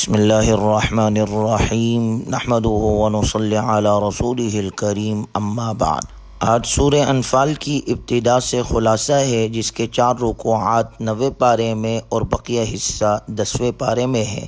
بسم اللہ الرحمن الرحیم نحمده ونصلی علی رسولہ الکریم اما بعد۔ آج سورہ انفال کی ابتدا سے خلاصہ ہے، جس کے 4 رکوعات 90 پارے میں اور بقیہ حصہ 10ویں پارے میں ہے۔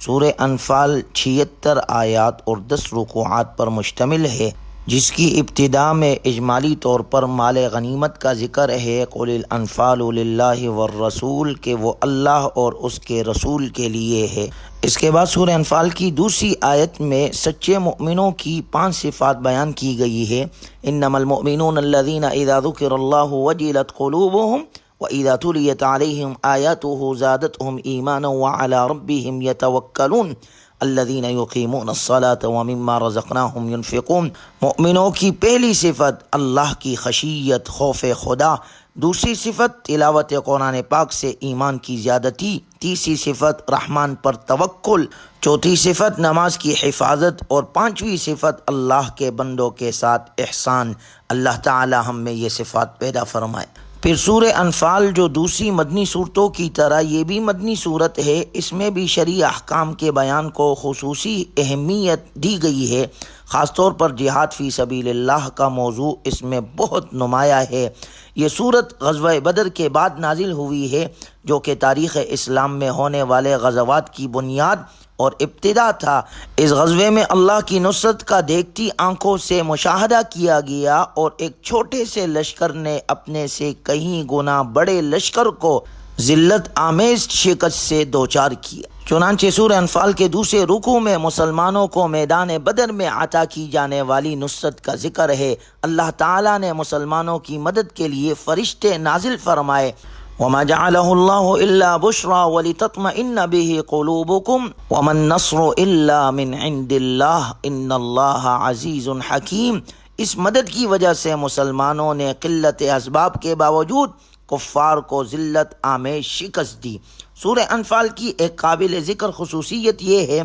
سورہ انفال 76 آیات اور 10 رکوعات پر مشتمل ہے، جس کی ابتدا میں اجمالی طور پر مال غنیمت کا ذکر ہے۔ قل الانفال للہ والرسول، کہ وہ اللہ اور اس کے رسول کے لیے ہے۔ اس کے بعد سورہ انفال کی دوسری آیت میں سچے مؤمنوں کی 5 صفات بیان کی گئی ہے۔ انما المؤمنون الذین اذا ذکر اللہ وجلت قلوبهم وَإِذَا تُلِيَتْ عَلَيْهِمْ آيَاتُهُ زَادَتْهُمْ إِيمَانًا وَعَلَى رَبِّهِمْ يَتَوَكَّلُونَ الَّذِينَ يُقِيمُونَ الصَّلَاةَ وَمِمَّا رَزَقْنَاهُمْ يُنْفِقُونَ۔ مؤمنوں کی پہلی صفت اللہ کی خشیت، خوف خدا۔ دوسری صفت تلاوت قرآن پاک سے ایمان کی زیادتی۔ تیسری صفت رحمان پر توکل۔ چوتھی صفت نماز کی حفاظت، اور 5ویں صفت اللہ کے بندوں کے ساتھ احسان۔ اللہ تعالی ہم میں یہ صفات پیدا فرمائے۔ پھر سورہ انفال جو دوسری مدنی صورتوں کی طرح یہ بھی مدنی صورت ہے، اس میں بھی شرعی احکام کے بیان کو خصوصی اہمیت دی گئی ہے۔ خاص طور پر جہاد فی سبیل اللہ کا موضوع اس میں بہت نمایاں ہے۔ یہ سورت غزوہ بدر کے بعد نازل ہوئی ہے، جو کہ تاریخ اسلام میں ہونے والے غزوات کی بنیاد اور ابتدا تھا۔ اس غزوے میں اللہ کی نصرت کا دیکھتی آنکھوں سے مشاہدہ کیا گیا، اور ایک چھوٹے سے لشکر نے اپنے سے کہیں گنا بڑے لشکر کو ذلت آمیز شکست سے دوچار کیا۔ چنانچہ سورہ انفال کے دوسرے رکوع میں مسلمانوں کو میدان بدر میں عطا کی جانے والی نصرت کا ذکر ہے۔ اللہ تعالیٰ نے مسلمانوں کی مدد کے لیے فرشتے نازل فرمائے۔ وَمَا جَعَلَهُ اللَّهُ إِلَّا بُشْرَىٰ وَلِتَطْمَئِنَّ بِهِ قُلُوبُكُمْ وَمَا النَّصْرُ إِلَّا مِنْ عِنْدِ اللَّهِ إِنَّ اللَّهَ عَزِيزٌ حَكِيمٌ۔ اس مدد کی وجہ سے مسلمانوں نے قلت اسباب کے باوجود کفار کو ذلت آمیز شکست دی۔ سورہ انفال کی ایک قابل ذکر خصوصیت یہ ہے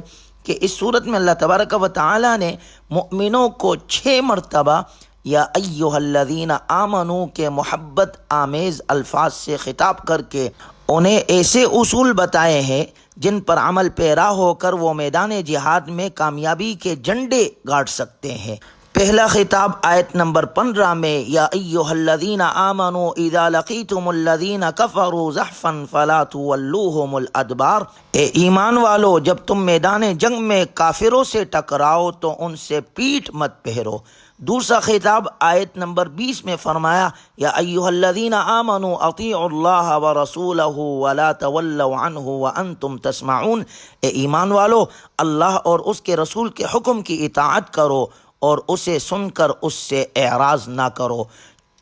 کہ اس صورت میں اللہ تبارک و تعالی نے مؤمنوں کو 6 مرتبہ یا ایھا الذین آمنوا کے محبت آمیز الفاظ سے خطاب کر کے انہیں ایسے اصول بتائے ہیں جن پر عمل پیرا ہو کر وہ میدان جہاد میں کامیابی کے جھنڈے گاڑ سکتے ہیں۔ پہلا خطاب آیت نمبر 15 میں یا ایھا الذین آمنوا اذا لقیتم الذین کفروا زحفا فلا تولوہم الادبار۔ اے ایمان والو، جب تم میدان جنگ میں کافروں سے ٹکراؤ تو ان سے پیٹھ مت پھیرو۔ دوسرا خطاب آیت نمبر 20 میں فرمایا یا ایھا الذین آمنوا اطیعوا اللہ ورسولہ ولا تولوا عنہ وانتم تسمعون۔ اے ایمان والو، اللہ اور اس کے رسول کے حکم کی اطاعت کرو اور اسے سن کر اس سے اعراض نہ کرو۔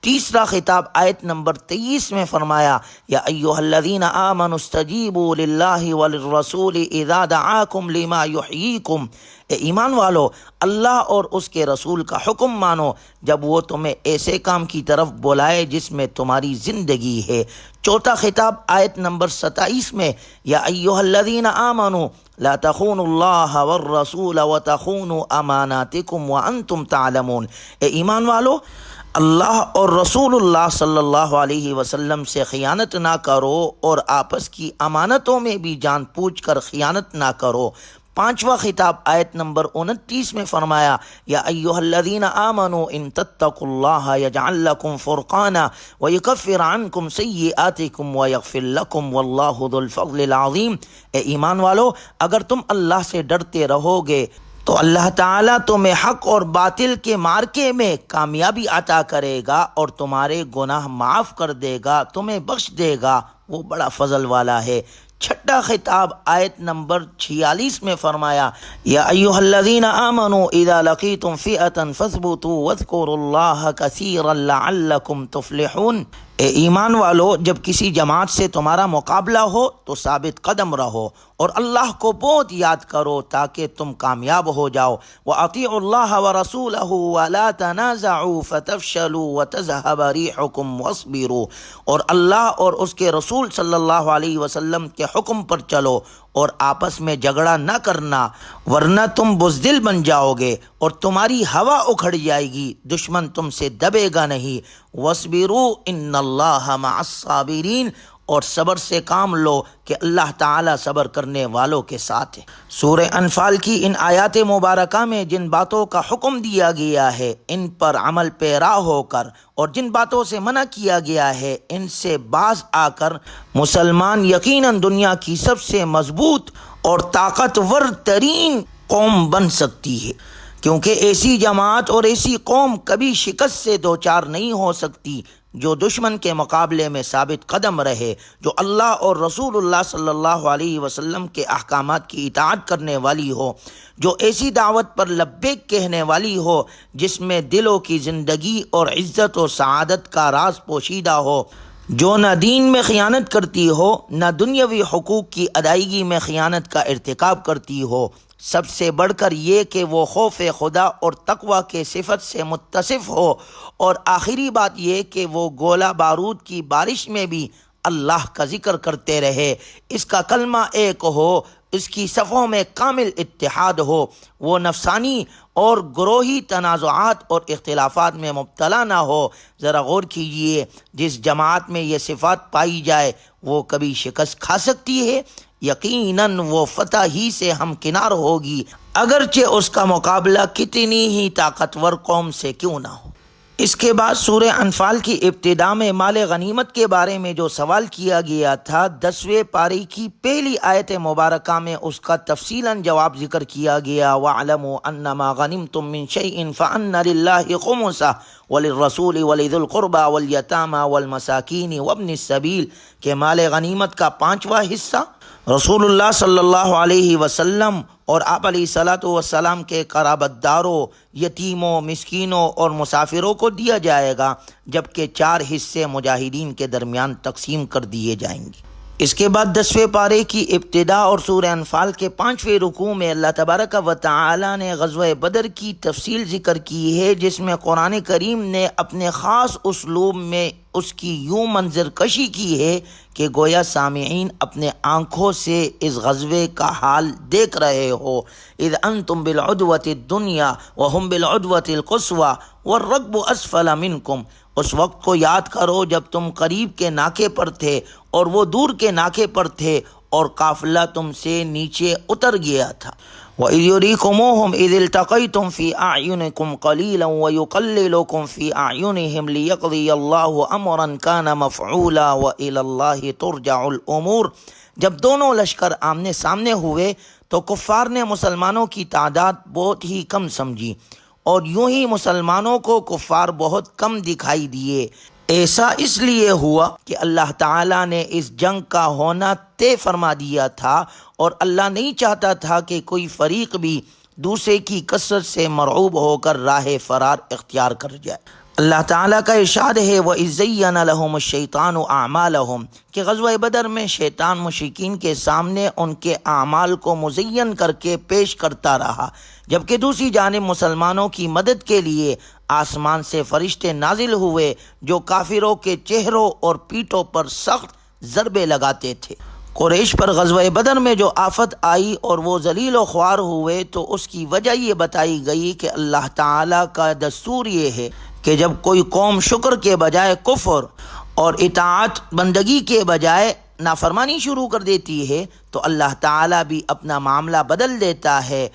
تیسرا خطاب آیت نمبر 23 میں فرمایا یا ایھا الذین آمنوا استجیبوا للہ وللرسول اذا دعاکم لما یحییکم۔ اے ایمان والو، اللہ اور اس کے رسول کا حکم مانو جب وہ تمہیں ایسے کام کی طرف بلائے جس میں تمہاری زندگی ہے۔ چوتھا خطاب آیت نمبر 27 میں یا ایھا الذین آمنوا لا تخونوا اللہ والرسول وتخونوا اماناتکم وانتم تعلمون۔ اے ایمان والو، اللہ اور رسول اللہ صلی اللہ علیہ وسلم سے خیانت نہ کرو، اور آپس کی امانتوں میں بھی جان بوجھ کر خیانت نہ کرو۔ پانچواں خطاب آیت نمبر 29 میں فرمایا یا ایھا الذین آمنوا ان تتقوا اللہ یجعل لکم فرقانا ویکفر عنکم سیئاتکم ویغفر لکم واللہ ذو الفضل العظیم۔ اے ایمان والو، اگر تم اللہ سے ڈرتے رہو گے تو اللہ تعالیٰ تمہیں حق اور باطل کے مارکے میں کامیابی عطا کرے گا اور تمہارے گناہ معاف کر دے گا، تمہیں بخش دے گا، وہ بڑا فضل والا ہے۔ چھٹا خطاب آیت نمبر 46 میں فرمایا یا ایھا الذین آمنوا اذا لقیتم فئة فاثبتوا واذکروا اللہ کثیرا لعلکم تفلحون۔ اے ایمان والو، جب کسی جماعت سے تمہارا مقابلہ ہو تو ثابت قدم رہو اور اللہ کو بہت یاد کرو تاکہ تم کامیاب ہو جاؤ۔ وَأَطِيعُوا اللَّهَ وَرَسُولَهُ وَلَا تَنَازَعُوا فَتَفْشَلُوا وَتَذْهَبَ رِيحُكُمْ وَاصْبِرُوا۔ اور اللہ اور اس کے رسول صلی اللہ علیہ وسلم کے حکم پر چلو اور آپس میں جھگڑا نہ کرنا، ورنہ تم بزدل بن جاؤ گے اور تمہاری ہوا اکھڑ جائے گی، دشمن تم سے دبے گا نہیں۔ وَاصْبِرُوا إِنَّ اللَّهَ مَعَ الصَّابِرِينَ۔ اور صبر سے کام لو کہ اللہ تعالیٰ صبر کرنے والوں کے ساتھ ہے۔ سورہ انفال کی ان آیات مبارکہ میں جن باتوں کا حکم دیا گیا ہے ان پر عمل پیرا ہو کر، اور جن باتوں سے منع کیا گیا ہے ان سے باز آ کر مسلمان یقیناً دنیا کی سب سے مضبوط اور طاقتور ترین قوم بن سکتی ہے، کیونکہ ایسی جماعت اور ایسی قوم کبھی شکست سے دوچار نہیں ہو سکتی جو دشمن کے مقابلے میں ثابت قدم رہے، جو اللہ اور رسول اللہ صلی اللہ علیہ وسلم کے احکامات کی اطاعت کرنے والی ہو، جو ایسی دعوت پر لبیک کہنے والی ہو جس میں دلوں کی زندگی اور عزت و سعادت کا راز پوشیدہ ہو، جو نہ دین میں خیانت کرتی ہو نہ دنیاوی حقوق کی ادائیگی میں خیانت کا ارتکاب کرتی ہو، سب سے بڑھ کر یہ کہ وہ خوف خدا اور تقوی کے صفت سے متصف ہو، اور آخری بات یہ کہ وہ گولہ بارود کی بارش میں بھی اللہ کا ذکر کرتے رہے، اس کا کلمہ ایک ہو، اس کی صفوں میں کامل اتحاد ہو، وہ نفسانی اور گروہی تنازعات اور اختلافات میں مبتلا نہ ہو۔ ذرا غور کیجئے، جس جماعت میں یہ صفات پائی جائے وہ کبھی شکست کھا سکتی ہے؟ یقیناً وہ فتح ہی سے ہمکنار ہوگی، اگرچہ اس کا مقابلہ کتنی ہی طاقتور قوم سے کیوں نہ ہو۔ اس کے بعد سورہ انفال کی ابتدا میں مال غنیمت کے بارے میں جو سوال کیا گیا تھا، 10ویں پارے کی پہلی آیت مبارکہ میں اس کا تفصیلاً جواب ذکر کیا گیا۔ وَاعْلَمُوا أَنَّمَا غَنِمْتُم مِّن شَيْءٍ فَأَنَّ لِلَّهِ خُمُسَهُ وَلِلرَّسُولِ وَلِذِي الْقُرْبَى وَالْيَتَامَى وَالْمَسَاكِينِ وَابْنِ السَّبِيلِ کہ مال غنیمت کا 5واں حصہ رسول اللہ صلی اللہ علیہ وسلم اور آپ علیہ الصلاۃ والسلام کے قرابت داروں، یتیموں، مسکینوں اور مسافروں کو دیا جائے گا، جبکہ 4 حصے مجاہدین کے درمیان تقسیم کر دیے جائیں گے۔ اس کے بعد 10ویں پارے کی ابتدا اور سورہ انفال کے 5ویں رکوع میں اللہ تبارک و تعالی نے غزوہ بدر کی تفصیل ذکر کی ہے، جس میں قرآن کریم نے اپنے خاص اسلوب میں اس کی یوں منظر کشی کی ہے کہ گویا سامعین اپنے آنکھوں سے اس غزوے کا حال دیکھ رہے ہو۔ اذ انتم بالعدوۃ الدنیا وہم بالعدوۃ القصویٰ والرکب اسفل منکم، اس وقت کو یاد کرو جب تم قریب کے ناکے پر تھے اور وہ دور کے ناکے پر تھے اور قافلہ تم سے نیچے اتر گیا تھا۔ وَإِذْ يُرِيكُمُوهُمْ إِذِ الْتَقَيْتُمْ فِي أَعْيُنِكُمْ قَلِيلًا وَيُقَلِّلُكُمْ فِي أَعْيُنِهِمْ لِيَقْضِيَ اللَّهُ أَمْرًا كَانَ مَفْعُولًا وَإِلَى اللَّهِ تُرْجَعُ الْأُمُورُ۔ جب دونوں لشکر آمنے سامنے ہوئے تو کفار نے مسلمانوں کی تعداد بہت ہی کم سمجھی، اور یوں ہی مسلمانوں کو کفار بہت کم دکھائی دیے۔ ایسا اس لیے ہوا کہ اللہ تعالیٰ نے اس جنگ کا ہونا طے فرما دیا تھا، اور اللہ نہیں چاہتا تھا کہ کوئی فریق بھی دوسرے کی کثرت سے مرعوب ہو کر راہ فرار اختیار کر جائے۔ اللہ تعالیٰ کا ارشاد ہے وَإِذْ زَيَّنَ لَهُمُ الشَّيْطَانُ أَعْمَالَهُمْ کہ غزوہ بدر میں شیطان مشرکین کے سامنے ان کے اعمال کو مزین کر کے پیش کرتا رہا، جبکہ دوسری جانب مسلمانوں کی مدد کے لیے آسمان سے فرشتے نازل ہوئے جو کافروں کے چہروں اور پیٹھوں پر سخت ضربے لگاتے تھے۔ قریش پر غزوہ بدر میں جو آفت آئی اور وہ ذلیل و خوار ہوئے تو اس کی وجہ یہ بتائی گئی کہ اللہ تعالیٰ کا دستور یہ ہے کہ جب کوئی قوم شکر کے بجائے کفر اور اطاعت بندگی کے بجائے نافرمانی شروع کر دیتی ہے تو اللہ تعالیٰ بھی اپنا معاملہ بدل دیتا ہے،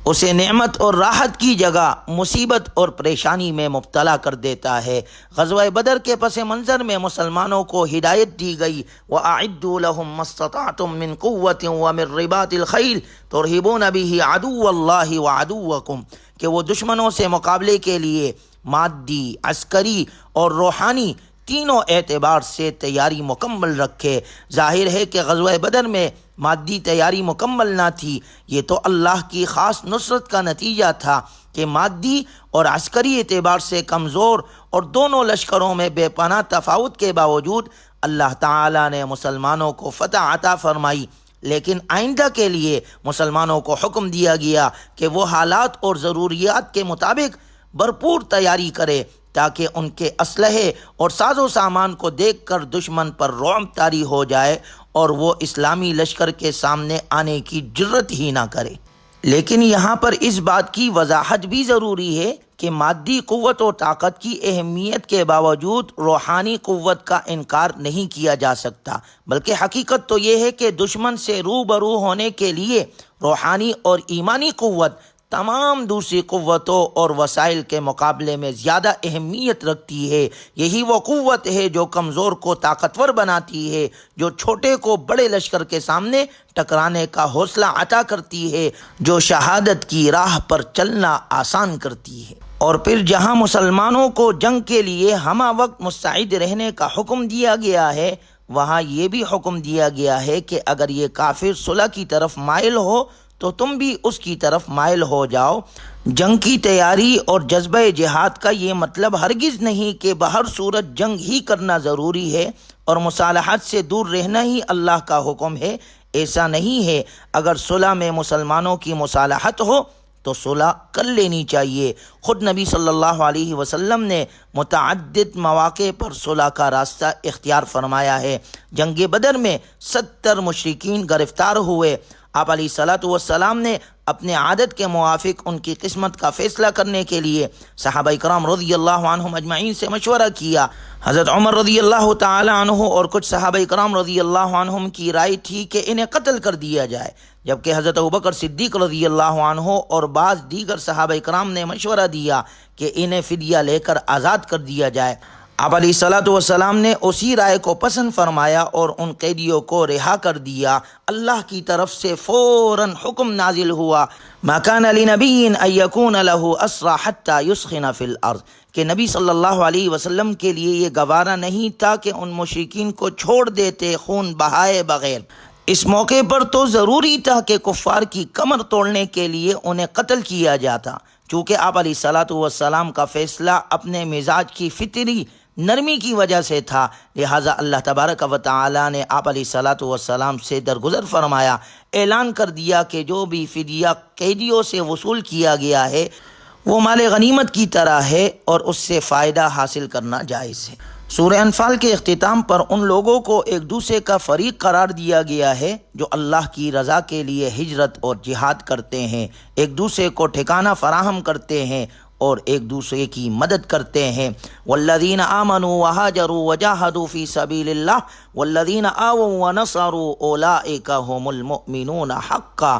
اسے نعمت اور راحت کی جگہ مصیبت اور پریشانی میں مبتلا کر دیتا ہے۔ غزوہ بدر کے پس منظر میں مسلمانوں کو ہدایت دی گئی وَأَعِدُّوا لَهُم مَّا اسْتَطَعْتُم مِّن قُوَّةٍ وَمِن رِّبَاطِ الْخَيْلِ تُرْهِبُونَ بِهِ عَدُوَّ اللَّهِ وَعَدُوَّكُمْ کہ وہ دشمنوں سے مقابلے کے لیے مادی، عسکری اور روحانی تینوں اعتبار سے تیاری مکمل رکھے۔ ظاہر ہے کہ غزوہ بدر میں مادی تیاری مکمل نہ تھی، یہ تو اللہ کی خاص نصرت کا نتیجہ تھا کہ مادی اور عسکری اعتبار سے کمزور اور دونوں لشکروں میں بے پناہ تفاوت کے باوجود اللہ تعالیٰ نے مسلمانوں کو فتح عطا فرمائی۔ لیکن آئندہ کے لیے مسلمانوں کو حکم دیا گیا کہ وہ حالات اور ضروریات کے مطابق بھرپور تیاری کرے تاکہ ان کے اسلحے اور ساز و سامان کو دیکھ کر دشمن پر رعب طاری ہو جائے اور وہ اسلامی لشکر کے سامنے آنے کی جرت ہی نہ کرے۔ لیکن یہاں پر اس بات کی وضاحت بھی ضروری ہے کہ مادی قوت و طاقت کی اہمیت کے باوجود روحانی قوت کا انکار نہیں کیا جا سکتا، بلکہ حقیقت تو یہ ہے کہ دشمن سے روبرو ہونے کے لیے روحانی اور ایمانی قوت تمام دوسری قوتوں اور وسائل کے مقابلے میں زیادہ اہمیت رکھتی ہے۔ یہی وہ قوت ہے جو کمزور کو طاقتور بناتی ہے، جو چھوٹے کو بڑے لشکر کے سامنے ٹکرانے کا حوصلہ عطا کرتی ہے، جو شہادت کی راہ پر چلنا آسان کرتی ہے۔ اور پھر جہاں مسلمانوں کو جنگ کے لیے ہمہ وقت مستعد رہنے کا حکم دیا گیا ہے، وہاں یہ بھی حکم دیا گیا ہے کہ اگر یہ کافر صلح کی طرف مائل ہو تو تم بھی اس کی طرف مائل ہو جاؤ۔ جنگ کی تیاری اور جذبہ جہاد کا یہ مطلب ہرگز نہیں کہ بہر صورت جنگ ہی کرنا ضروری ہے اور مصالحت سے دور رہنا ہی اللہ کا حکم ہے۔ ایسا نہیں ہے، اگر صلح میں مسلمانوں کی مصالحت ہو تو صلح کر لینی چاہیے۔ خود نبی صلی اللہ علیہ وسلم نے متعدد مواقع پر صلح کا راستہ اختیار فرمایا ہے۔ جنگ بدر میں 70 مشرکین گرفتار ہوئے۔ آپ علیہ الصلوۃ والسلام نے اپنے عادت کے موافق ان کی قسمت کا فیصلہ کرنے کے لیے صحابہ کرام رضی اللہ عنہم اجمعین سے مشورہ کیا۔ حضرت عمر رضی اللہ تعالی عنہ اور کچھ صحابہ کرام رضی اللہ عنہم کی رائے تھی کہ انہیں قتل کر دیا جائے، جبکہ حضرت ابوبکر صدیق رضی اللہ عنہ اور بعض دیگر صحابہ کرام نے مشورہ دیا کہ انہیں فدیہ لے کر آزاد کر دیا جائے۔ آپ علیہ الصلوۃ والسلام نے اسی رائے کو پسند فرمایا اور ان قیدیوں کو رہا کر دیا۔ اللہ کی طرف سے فوراً حکم نازل ہوا، ما کان لنبی ان یکون له اسری حتی یسخن فی الارض، کہ نبی صلی اللہ علیہ وسلم کے لیے یہ گوارا نہیں تھا کہ ان مشرکین کو چھوڑ دیتے خون بہائے بغیر۔ اس موقع پر تو ضروری تھا کہ کفار کی کمر توڑنے کے لیے انہیں قتل کیا جاتا، چونکہ آپ علیہ الصلوۃ والسلام کا فیصلہ اپنے مزاج کی فطری نرمی کی وجہ سے تھا، لہٰذا اللہ تبارک و تعالی نے آپ علیہ الصلوۃ والسلام سے درگزر فرمایا، اعلان کر دیا کہ جو بھی فدیہ قیدیوں سے وصول کیا گیا ہے وہ مال غنیمت کی طرح ہے اور اس سے فائدہ حاصل کرنا جائز ہے۔ سورہ انفال کے اختتام پر ان لوگوں کو ایک دوسرے کا فریق قرار دیا گیا ہے جو اللہ کی رضا کے لیے ہجرت اور جہاد کرتے ہیں، ایک دوسرے کو ٹھکانہ فراہم کرتے ہیں اور ایک دوسرے کی مدد کرتے ہیں۔ والذین آمنوا وہاجروا وجاہدوا فی سبیل اللہ والذین آووا ونصروا اولئک هم المؤمنون حقا،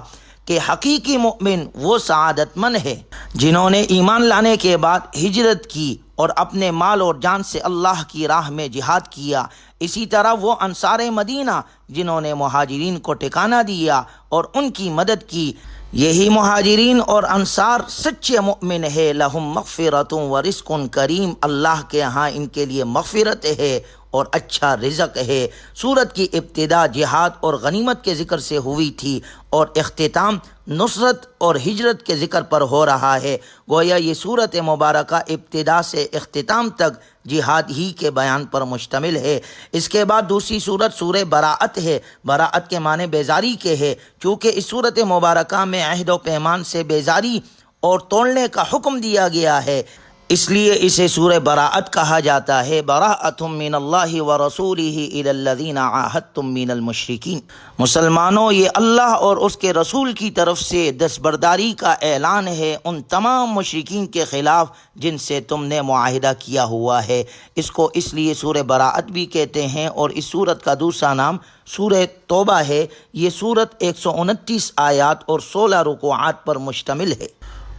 کہ حقیقی مؤمن وہ سعادت مند ہے جنہوں نے ایمان لانے کے بعد ہجرت کی اور اپنے مال اور جان سے اللہ کی راہ میں جہاد کیا۔ اسی طرح وہ انصار مدینہ جنہوں نے مہاجرین کو ٹھکانہ دیا اور ان کی مدد کی، یہی مہاجرین اور انصار سچے مؤمن ہے۔ لہم مغفرۃ و رزق کریم، اللہ کے ہاں ان کے لیے مغفرت ہے اور اچھا رزق ہے۔ سورت کی ابتدا جہاد اور غنیمت کے ذکر سے ہوئی تھی اور اختتام نصرت اور ہجرت کے ذکر پر ہو رہا ہے۔ گویا یہ سورت مبارکہ ابتدا سے اختتام تک جہاد ہی کے بیان پر مشتمل ہے۔ اس کے بعد دوسری سورت سورہ براءت ہے۔ براءت کے معنی بیزاری کے ہے، چونکہ اس سورت مبارکہ میں عہد و پیمان سے بیزاری اور توڑنے کا حکم دیا گیا ہے، اس لیے اسے سورہ براءت کہا جاتا ہے۔ براءۃ من اللہ ورسولہ الی الذین عاہدتم من المشرکین، مسلمانوں یہ اللہ اور اس کے رسول کی طرف سے دستبرداری کا اعلان ہے ان تمام مشرکین کے خلاف جن سے تم نے معاہدہ کیا ہوا ہے۔ اس کو اس لیے سورہ براءت بھی کہتے ہیں اور اس سورت کا دوسرا نام سورہ توبہ ہے۔ یہ سورت 129 آیات اور 16 رکوعات پر مشتمل ہے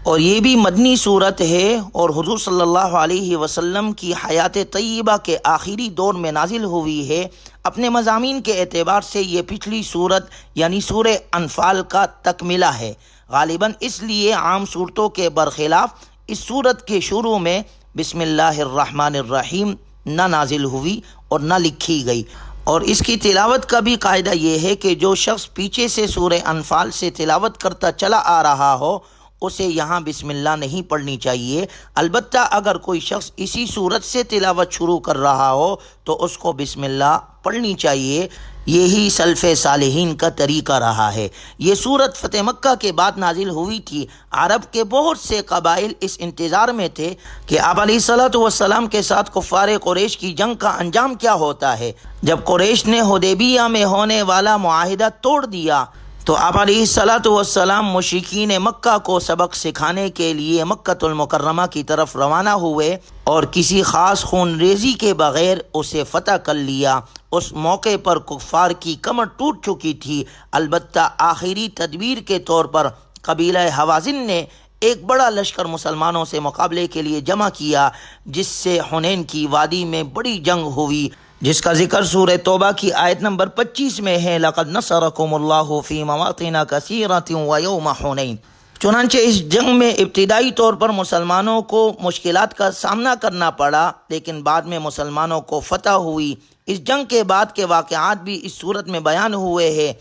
اور یہ بھی مدنی صورت ہے اور حضور صلی اللہ علیہ وسلم کی حیات طیبہ کے آخری دور میں نازل ہوئی ہے۔ اپنے مضامین کے اعتبار سے یہ پچھلی صورت یعنی سورہ انفال کا تکملہ ہے، غالباً اس لیے عام صورتوں کے برخلاف اس صورت کے شروع میں بسم اللہ الرحمن الرحیم نہ نازل ہوئی اور نہ لکھی گئی۔ اور اس کی تلاوت کا بھی قاعدہ یہ ہے کہ جو شخص پیچھے سے سورہ انفال سے تلاوت کرتا چلا آ رہا ہو اسے یہاں بسم اللہ نہیں پڑھنی چاہیے، البتہ اگر کوئی شخص اسی صورت سے تلاوت شروع کر رہا ہو تو اس کو بسم اللہ پڑھنی چاہیے۔ یہی سلف صالحین کا طریقہ رہا ہے۔ یہ سورت فتح مکہ کے بعد نازل ہوئی تھی۔ عرب کے بہت سے قبائل اس انتظار میں تھے کہ آپ علیہ الصلوۃ والسلام کے ساتھ کفار قریش کی جنگ کا انجام کیا ہوتا ہے۔ جب قریش نے حدیبیہ میں ہونے والا معاہدہ توڑ دیا تو آپ علیہ الصلاۃ والسلام مشرکین مکہ کو سبق سکھانے کے لیے مکۃ المکرمہ کی طرف روانہ ہوئے اور کسی خاص خون ریزی کے بغیر اسے فتح کر لیا۔ اس موقع پر کفار کی کمر ٹوٹ چکی تھی، البتہ آخری تدبیر کے طور پر قبیلہ حوازن نے ایک بڑا لشکر مسلمانوں سے مقابلے کے لیے جمع کیا، جس سے حنین کی وادی میں بڑی جنگ ہوئی، جس کا ذکر سورہ توبہ کی آیت نمبر 25 میں ہے۔ لَقَدْ نَصَرَكُمُ اللَّهُ فِي مَوَاطِنَ كَثِيرَةٍ وَيَوْمَ حُنَيْنٍ۔ چنانچہ اس جنگ میں ابتدائی طور پر مسلمانوں کو مشکلات کا سامنا کرنا پڑا، لیکن بعد میں مسلمانوں کو فتح ہوئی۔ اس جنگ کے بعد کے واقعات بھی اس صورت میں بیان ہوئے ہیں۔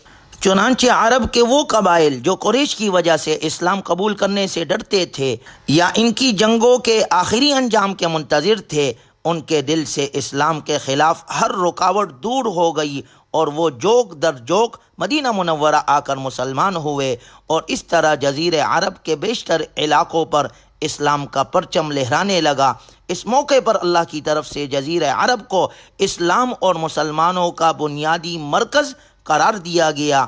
چنانچہ عرب کے وہ قبائل جو قریش کی وجہ سے اسلام قبول کرنے سے ڈرتے تھے یا ان کی جنگوں کے آخری انجام کے منتظر تھے، ان کے دل سے اسلام کے خلاف ہر رکاوٹ دور ہو گئی اور وہ جوک در جوک مدینہ منورہ آ کر مسلمان ہوئے، اور اس طرح جزیرہ عرب کے بیشتر علاقوں پر اسلام کا پرچم لہرانے لگا۔ اس موقع پر اللہ کی طرف سے جزیرہ عرب کو اسلام اور مسلمانوں کا بنیادی مرکز قرار دیا گیا۔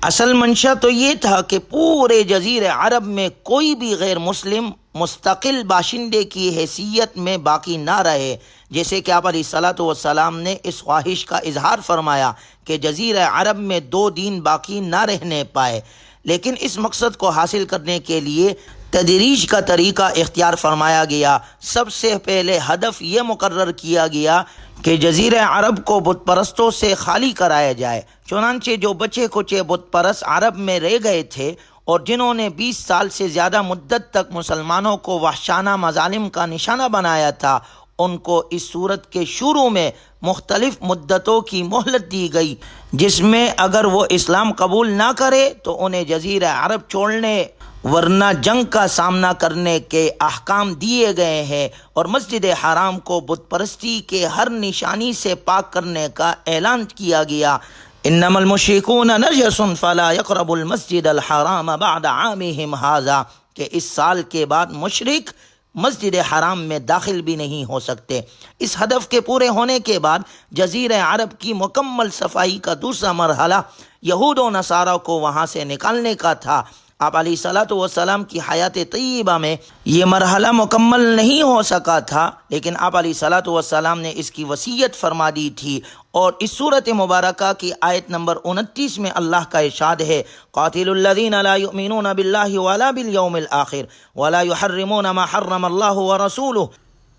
اصل منشا تو یہ تھا کہ پورے جزیرہ عرب میں کوئی بھی غیر مسلم مستقل باشندے کی حیثیت میں باقی نہ رہے، جیسے کہ آپ علیہ الصلاۃ والسلام نے اس خواہش کا اظہار فرمایا کہ جزیرہ عرب میں 2 دین باقی نہ رہنے پائے، لیکن اس مقصد کو حاصل کرنے کے لیے تدریج کا طریقہ اختیار فرمایا گیا۔ سب سے پہلے ہدف یہ مقرر کیا گیا کہ جزیرہ عرب کو بت پرستوں سے خالی کرایا جائے۔ چنانچہ جو بچے کچے بت پرست عرب میں رہ گئے تھے اور جنہوں نے 20 سال سے زیادہ مدت تک مسلمانوں کو وحشانہ مظالم کا نشانہ بنایا تھا، ان کو اس صورت کے شروع میں مختلف مدتوں کی مہلت دی گئی، جس میں اگر وہ اسلام قبول نہ کرے تو انہیں جزیرہ عرب چھوڑنے ورنہ جنگ کا سامنا کرنے کے احکام دیے گئے ہیں، اور مسجد حرام کو بت پرستی کے ہر نشانی سے پاک کرنے کا اعلان کیا گیا۔ انما المشرکون نجس فلا يقربوا المسجد الحرام بعد عامهم هذا، کہ اس سال کے بعد مشرک مسجد حرام میں داخل بھی نہیں ہو سکتے۔ اس ہدف کے پورے ہونے کے بعد جزیرہ عرب کی مکمل صفائی کا دوسرا مرحلہ یہود و نصارہ کو وہاں سے نکالنے کا تھا۔ آپ علیہ الصلاۃ والسلام کی حیات طیبہ میں یہ مرحلہ مکمل نہیں ہو سکا تھا، لیکن آپ علیہ الصلاۃ والسلام نے اس کی وصیت فرما دی تھی، اور اس صورت مبارکہ کی آیت نمبر 29 میں اللہ کا ارشاد ہے: قاتلوا الذین لا یؤمنون باللہ ولا بالیوم الآخر ولا یحرمون ما حرم اللہ ورسولہ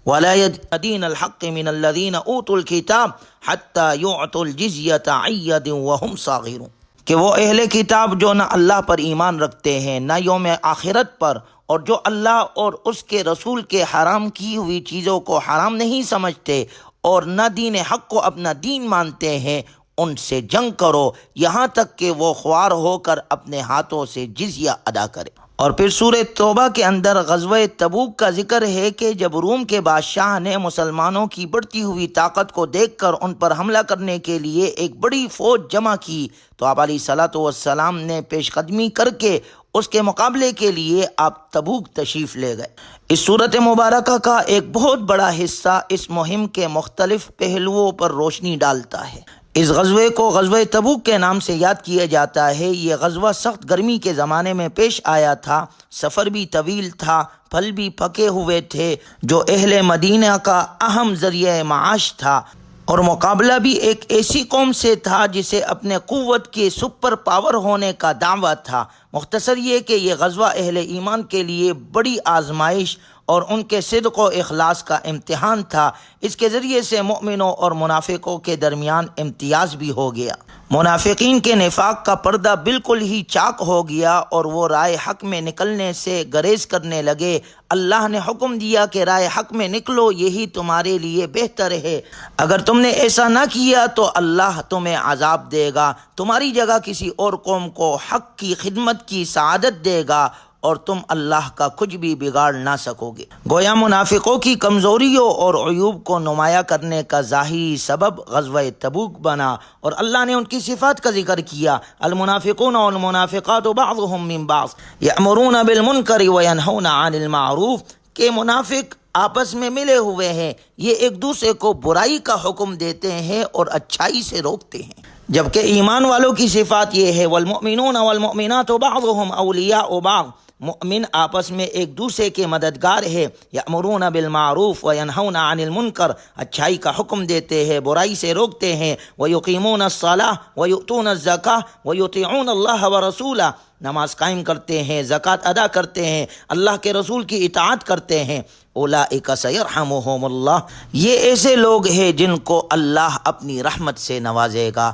ولا يدين الحق من الذين اوتوا الكتاب حتى يعطوا الجزية عن يد وهم صاغرون، کہ وہ اہل کتاب جو نہ اللہ پر ایمان رکھتے ہیں نہ یوم آخرت پر، اور جو اللہ اور اس کے رسول کے حرام کی ہوئی چیزوں کو حرام نہیں سمجھتے اور نہ دین حق کو اپنا دین مانتے ہیں، ان سے جنگ کرو یہاں تک کہ وہ خوار ہو کر اپنے ہاتھوں سے جزیہ ادا کرے۔ اور پھر سورہ توبہ کے اندر غزوہ تبوک کا ذکر ہے کہ جب روم کے بادشاہ نے مسلمانوں کی بڑھتی ہوئی طاقت کو دیکھ کر ان پر حملہ کرنے کے لیے ایک بڑی فوج جمع کی، تو آپ علیہ الصلاۃ والسلام نے پیش قدمی کر کے اس کے مقابلے کے لیے آپ تبوک تشریف لے گئے۔ اس صورت مبارکہ کا ایک بہت بڑا حصہ اس مہم کے مختلف پہلوؤں پر روشنی ڈالتا ہے۔ اس غزوے کو غزوہ تبوک کے نام سے یاد کیا جاتا ہے۔ یہ غزوہ سخت گرمی کے زمانے میں پیش آیا تھا، سفر بھی طویل تھا، پھل بھی پکے ہوئے تھے جو اہل مدینہ کا اہم ذریعہ معاش تھا، اور مقابلہ بھی ایک ایسی قوم سے تھا جسے اپنے قوت کے سپر پاور ہونے کا دعویٰ تھا۔ مختصر یہ کہ یہ غزوہ اہل ایمان کے لیے بڑی آزمائش اور ان کے صدق و اخلاص کا امتحان تھا۔ اس کے ذریعے سے مومنوں اور منافقوں کے درمیان امتیاز بھی ہو گیا۔ منافقین کے نفاق کا پردہ بالکل ہی چاک ہو گیا اور وہ رائے حق میں نکلنے سے گریز کرنے لگے۔ اللہ نے حکم دیا کہ رائے حق میں نکلو، یہی تمہارے لیے بہتر ہے۔ اگر تم نے ایسا نہ کیا تو اللہ تمہیں عذاب دے گا، تمہاری جگہ کسی اور قوم کو حق کی خدمت کی سعادت دے گا، اور تم اللہ کا کچھ بھی بگاڑ نہ سکو گے۔ گویا منافقوں کی کمزوریوں اور عیوب کو نمایاں کرنے کا ظاہری سبب غزوہ تبوک بنا، اور اللہ نے ان کی صفات کا ذکر کیا۔ المنافقون والمنافقات بعضهم من بعض یأمرون بالمنکر وینہون عن المعروف، کہ منافق آپس میں ملے ہوئے ہیں، یہ ایک دوسرے کو برائی کا حکم دیتے ہیں اور اچھائی سے روکتے ہیں۔ جبکہ ایمان والوں کی صفات یہ ہے والمؤمنون والمؤمنات بعضهم اولیاء بعض، مومن آپس میں ایک دوسرے کے مددگار ہے، یأمرون بالمعروف وینہون عن المنکر، اچھائی کا حکم دیتے ہیں، برائی سے روکتے ہیں، ویقیمون الصلاۃ ویؤتون الزکاۃ ویطیعون اللہ ورسولہ، نماز قائم کرتے ہیں، زکوٰۃ ادا کرتے ہیں، اللہ کے رسول کی اطاعت کرتے ہیں، اولئک سیرحمہم اللہ، یہ ایسے لوگ ہیں جن کو اللہ اپنی رحمت سے نوازے گا۔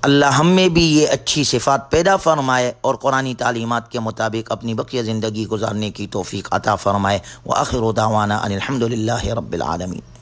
اللہ ہم میں بھی یہ اچھی صفات پیدا فرمائے اور قرآنی تعلیمات کے مطابق اپنی بقیہ زندگی گزارنے کی توفیق عطا فرمائے۔ وآخر دعوانا ان الحمد للہ رب العالمین۔